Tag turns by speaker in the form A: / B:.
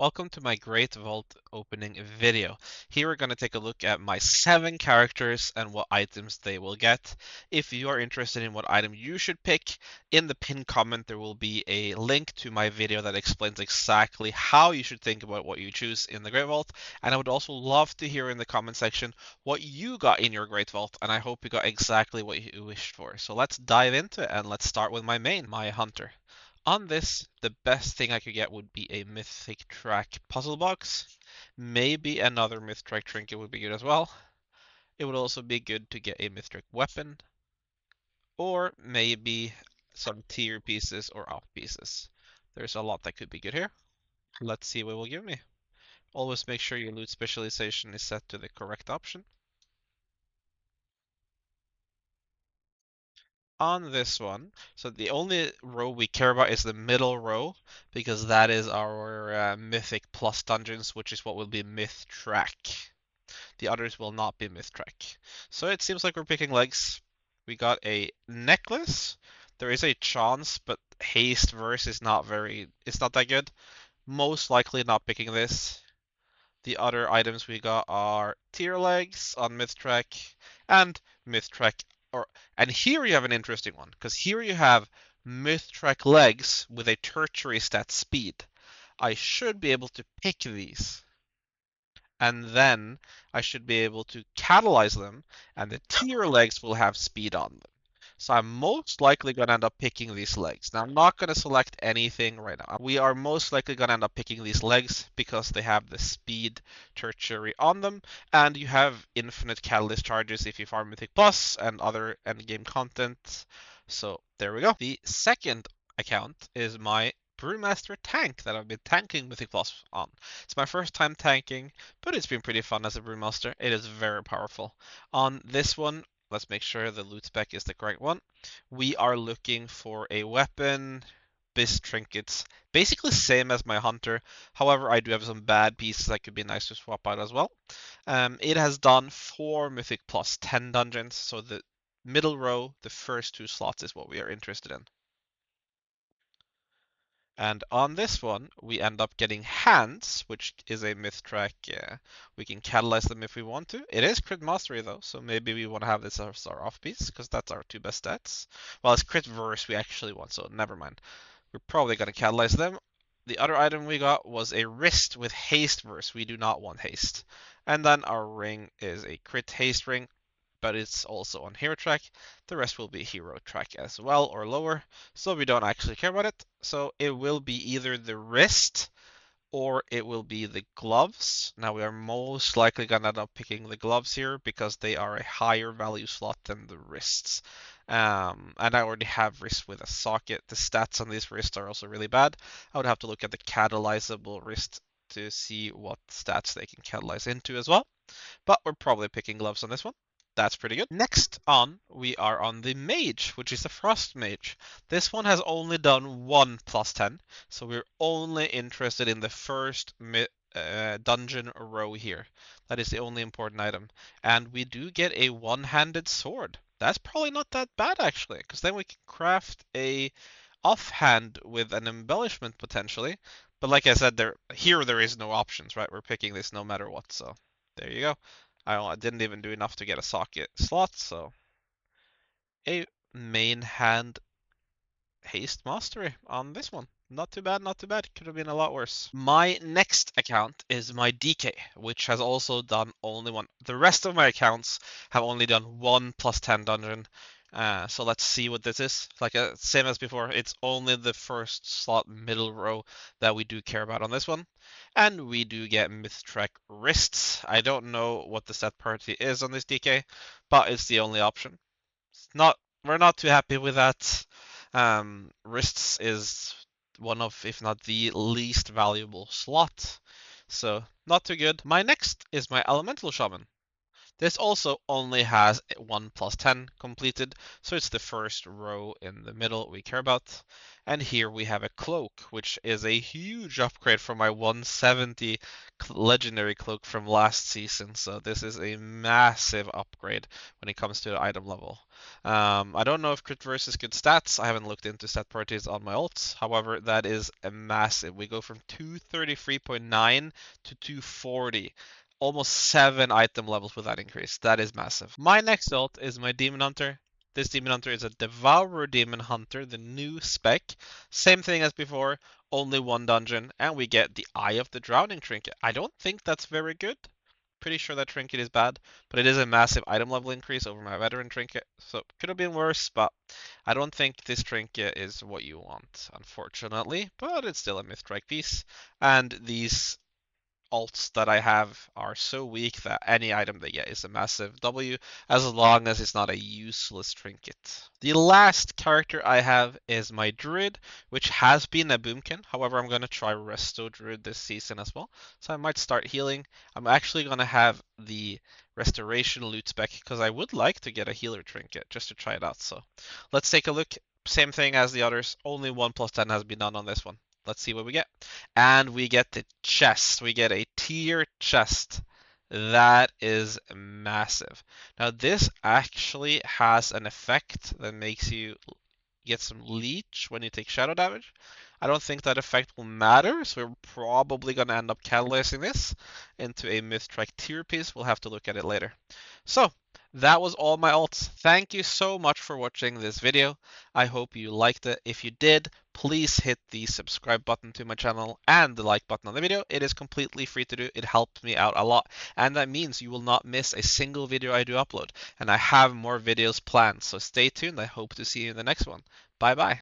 A: Welcome to my Great Vault opening video. Here we're going to take a look at my 7 characters and what items they will get. If you are interested in what item you should pick, in the pinned comment there will be a link to my video that explains exactly how you should think about what you choose in the Great Vault. And I would also love to hear in the comment section what you got in your Great Vault, and I hope you got exactly what you wished for. So let's dive into it, and let's start with my main, my Hunter. On this, the best thing I could get would be a Mythic Track puzzle box. Maybe another Mythic Track trinket would be good as well. It would also be good to get a Mythic weapon, or maybe some tier pieces or off pieces. There's a lot that could be good here. Let's see what it will give me. Always make sure your loot specialization is set to the correct option. On this one, so the only row we care about is the middle row, because that is our mythic plus dungeons, which is what will be myth track. The others will not be myth track. So it seems like we're picking legs. We got a necklace. There is a chance, but haste verse is not it's not that good. Most likely not picking this. The other items we got are tier legs on myth track and myth track. And here you have an interesting one, because here you have myth track legs with a tertiary stat speed. I should be able to pick these, and then I should be able to catalyze them, and the tier legs will have speed on them. So I'm most likely going to end up picking these legs. Now, I'm not going to select anything right now. We are most likely going to end up picking these legs because they have the speed tertiary on them, and you have infinite catalyst charges if you farm Mythic Plus and other endgame content. So there we go. The second account is my Brewmaster tank that I've been tanking Mythic Plus on. It's my first time tanking, but it's been pretty fun as a Brewmaster. It is very powerful. On this one, let's make sure the loot spec is the correct one. We are looking for a weapon, bis trinkets, basically same as my hunter. However, I do have some bad pieces that could be nice to swap out as well. It has done 4 Mythic plus 10 dungeons, so the middle row, the first 2 slots is what we are interested in. And on this one, we end up getting hands, which is a myth track. We can catalyze them if we want to. It is crit mastery though, so maybe we want to have this as our off piece, because that's our 2 best stats. Well, it's crit verse we actually want, so never mind. We're probably going to catalyze them. The other item we got was a wrist with haste verse. We do not want haste. And then our ring is a crit haste ring, but it's also on hero track. The rest will be hero track as well, or lower, so we don't actually care about it. So it will be either the wrist or it will be the gloves. Now we are most likely gonna end up picking the gloves here because they are a higher value slot than the wrists. And I already have wrist with a socket. The stats on these wrists are also really bad. I would have to look at the catalyzable wrist to see what stats they can catalyze into as well. But we're probably picking gloves on this one. That's pretty good. Next on, we are on the Mage, which is the Frost Mage. This one has only done 1 plus 10, so we're only interested in the first dungeon row here. That is the only important item. And we do get a one-handed sword. That's probably not that bad actually, because then we can craft a offhand with an embellishment potentially. But like I said, there is no options, right? We're picking this no matter what, so there you go. I didn't even do enough to get a socket slot, so a main hand haste mastery on this one. Not too bad, not too bad. Could have been a lot worse. My next account is my DK, which has also done only 1. The rest of my accounts have only done 1 plus 10 dungeon. So let's see what this is. Like same as before, it's only the first slot middle row that we do care about on this one. And we do get Mythtrack wrists. I don't know what the set parity is on this DK, but it's the only option. We're not too happy with that. Wrists is one of, if not the least valuable slot. So not too good. My next is my Elemental Shaman. This also only has 1+10 completed, so it's the first row in the middle we care about. And here we have a cloak, which is a huge upgrade from my 170 legendary cloak from last season. So this is a massive upgrade when it comes to the item level. I don't know if crit versus good stats. I haven't looked into stat parties on my ults. However, that is a massive. We go from 233.9 to 240, almost 7 item levels with that increase. That is massive. My next ult is my Demon Hunter. This Demon Hunter is a Devourer Demon Hunter, the new spec. Same thing as before, only one dungeon, and we get the Eye of the Drowning trinket. I don't think that's very good. Pretty sure that trinket is bad, but it is a massive item level increase over my veteran trinket, so could have been worse, but I don't think this trinket is what you want, unfortunately, but it's still a myth strike piece, and these alts that I have are so weak that any item they get is a massive W, as long as it's not a useless trinket. The last character I have is my Druid, which has been a boomkin. However, I'm going to try Resto Druid this season as well, so I might start healing. I'm actually going to have the Restoration loot spec because I would like to get a healer trinket just to try it out. So let's take a look. Same thing as the others, only 1+10 has been done on this one. Let's see what we get. And we get the chest. We get a tier chest. That is massive. Now this actually has an effect that makes you get some leech when you take shadow damage. I don't think that effect will matter, so we're probably going to end up catalyzing this into a Mythtrack tier piece. We'll have to look at it later. So, that was all my ults. Thank you so much for watching this video. I hope you liked it. If you did, please hit the subscribe button to my channel and the like button on the video. It is completely free to do. It helps me out a lot. And that means you will not miss a single video I do upload. And I have more videos planned, so stay tuned. I hope to see you in the next one. Bye bye.